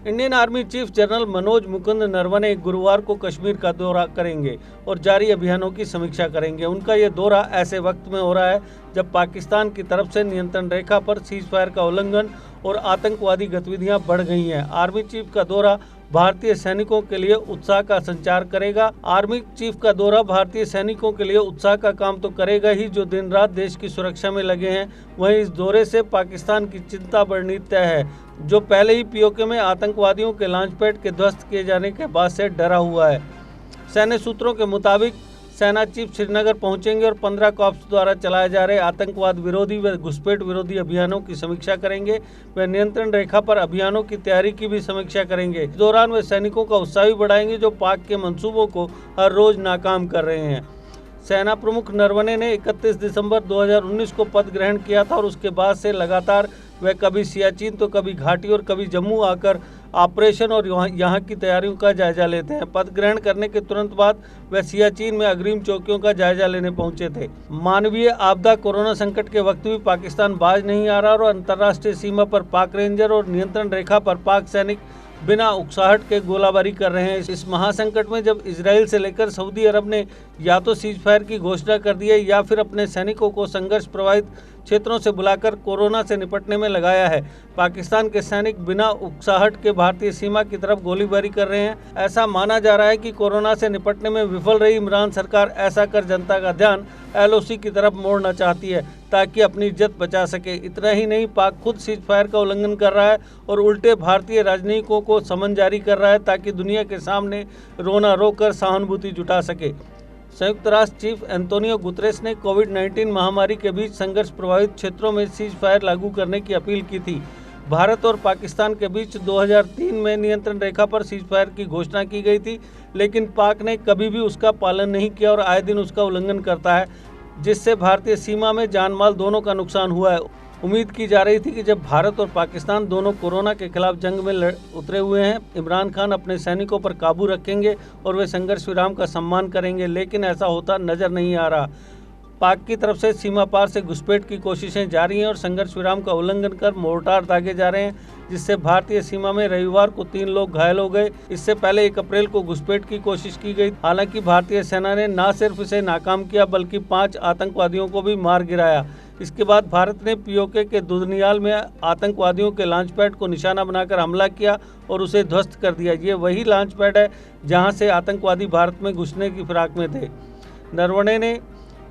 Indian army chief general Manoj Mukund Naravane गुरुवार को कश्मीर का दौरा करेंगे और जारी अभियानों की समीक्षा करेंगे। उनका ये दौरा ऐसे वक्त में हो रहा है जब पाकिस्तान की तरफ से नियंत्रण रेखा पर सीज फायर का उल्लंघन और आतंकवादी गतिविधियां बढ़ गई हैं। आर्मी चीफ का दौरा भारतीय सैनिकों के लिए उत्साह का संचार करेगा। आर्मी चीफ का दौरा भारतीय सैनिकों के लिए उत्साह का काम तो करेगा ही, जो दिन रात देश की सुरक्षा में लगे हैं। वहीं इस दौरे से पाकिस्तान की चिंता बढ़नी तय है, जो पहले ही पीओके में आतंकवादियों के लॉन्च पैड के ध्वस्त किए जाने के बाद से डरा हुआ है। सैन्य सूत्रों के मुताबिक सेना चीफ श्रीनगर पहुंचेंगे और 15 कॉर्प्स द्वारा चलाए जा रहे आतंकवाद विरोधी व घुसपैठ विरोधी अभियानों की समीक्षा करेंगे। वे नियंत्रण रेखा पर अभियानों की तैयारी की भी समीक्षा करेंगे। इस दौरान वे सैनिकों का उत्साह भी बढ़ाएंगे जो पाक के मंसूबों को हर रोज नाकाम कर रहे हैं। सेना प्रमुख नरवणे ने 31 दिसंबर 2019 को पद ग्रहण किया था और उसके बाद से लगातार वह कभी सियाचिन तो कभी घाटी और कभी जम्मू आकर ऑपरेशन और यहाँ की तैयारियों का जायजा लेते हैं। पद ग्रहण करने के तुरंत बाद वह सियाचिन में अग्रिम चौकियों का जायजा लेने पहुंचे थे। मानवीय आपदा कोरोना संकट के वक्त भी पाकिस्तान बाज नहीं आ रहा और अंतर्राष्ट्रीय सीमा पर पाक रेंजर और नियंत्रण रेखा पर पाक सैनिक बिना उकसाहट के गोलाबारी कर रहे हैं। इस महासंकट में जब इजराइल से लेकर सऊदी अरब ने या तो सीज फायर की घोषणा कर दी है या फिर अपने सैनिकों को संघर्ष प्रभावित क्षेत्रों से बुलाकर कोरोना से निपटने में लगाया है, पाकिस्तान के सैनिक बिना उकसाहट के भारतीय सीमा की तरफ गोलीबारी कर रहे हैं। ऐसा माना जा रहा है कि कोरोना से निपटने में विफल रही इमरान सरकार ऐसा कर जनता का ध्यान एलओसी की तरफ मोड़ना चाहती है ताकि अपनी इज्जत बचा सके। इतना ही नहीं, पाक खुद सीज फायर का उल्लंघन कर रहा है और उल्टे भारतीय राजनयिकों को समन जारी कर रहा है ताकि दुनिया के सामने रोना रोकर सहानुभूति जुटा सके। संयुक्त राष्ट्र चीफ एंटोनियो गुतरेस ने कोविड-19 महामारी के बीच संघर्ष प्रभावित क्षेत्रों में सीज फायर लागू करने की अपील की थी। भारत और पाकिस्तान के बीच 2003 में नियंत्रण रेखा पर सीज फायर की घोषणा की गई थी, लेकिन पाक ने कभी भी उसका पालन नहीं किया और आए दिन उसका उल्लंघन करता है, जिससे भारतीय सीमा में जान माल दोनों का नुकसान हुआ है। उम्मीद की जा रही थी कि जब भारत और पाकिस्तान दोनों कोरोना के खिलाफ जंग में उतरे हुए हैं, इमरान खान अपने सैनिकों पर काबू रखेंगे और वे संघर्ष विराम का सम्मान करेंगे, लेकिन ऐसा होता नजर नहीं आ रहा। पाक की तरफ से सीमा पार से घुसपैठ की कोशिशें जारी हैं और संघर्ष विराम का उल्लंघन कर मोर्टार दागे जा रहे हैं, जिससे भारतीय सीमा में रविवार को 3 लोग घायल हो गए। इससे पहले 1 अप्रैल को घुसपैठ की कोशिश की गई। हालांकि भारतीय सेना ने न सिर्फ इसे नाकाम किया बल्कि 5 आतंकवादियों को भी मार गिराया। इसके बाद भारत ने पीओके के दुधनियाल में आतंकवादियों के लॉन्च पैड को निशाना बनाकर हमला किया और उसे ध्वस्त कर दिया। ये वही लॉन्च पैड है जहां से आतंकवादी भारत में घुसने की फिराक में थे। नरवणे ने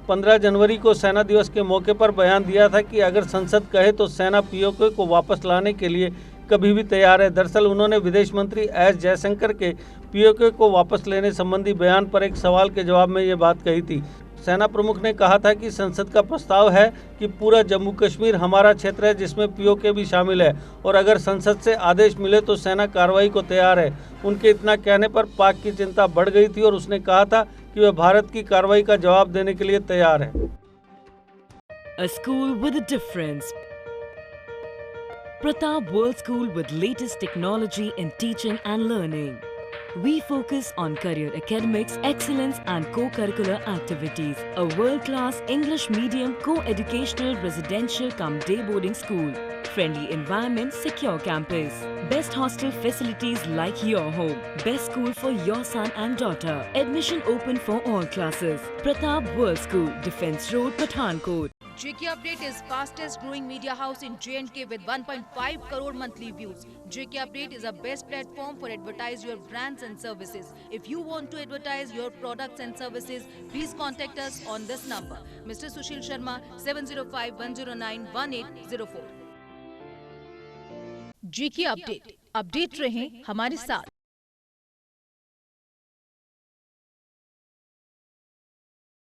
15 जनवरी को सेना दिवस के मौके पर बयान दिया था कि अगर संसद कहे तो सेना पीओके को वापस लाने के लिए कभी भी तैयार है। दरअसल उन्होंने विदेश मंत्री एस जयशंकर के पीओके को वापस लेने संबंधी बयान पर एक सवाल के जवाब में ये बात कही थी। सेना प्रमुख ने कहा था कि संसद का प्रस्ताव है कि पूरा जम्मू कश्मीर हमारा क्षेत्र है जिसमें पीओके भी शामिल है और अगर संसद से आदेश मिले तो सेना कार्रवाई को तैयार है। उनके इतना कहने पर पाक की चिंता बढ़ गई थी और उसने कहा था कि वह भारत की कार्रवाई का जवाब देने के लिए तैयार है। A school with a difference. Pratap World School with latest technology in teaching and learning. We focus on career academics, excellence and co-curricular activities. A world-class English medium co-educational residential cum day boarding school. Friendly environment, secure campus. Best hostel facilities like your home. Best school for your son and daughter. Admission open for all classes. Pratap World School, Defence Road, Pathankot. JK Update is fastest growing media house in J&K with 1.5 crore monthly views. JK Update is a best platform for advertise your brands and services. If you want to advertise your products and services, please contact us on this number. Mr. Sushil Sharma 705-109-1804. JK Update. Update रहें हमारे साथ।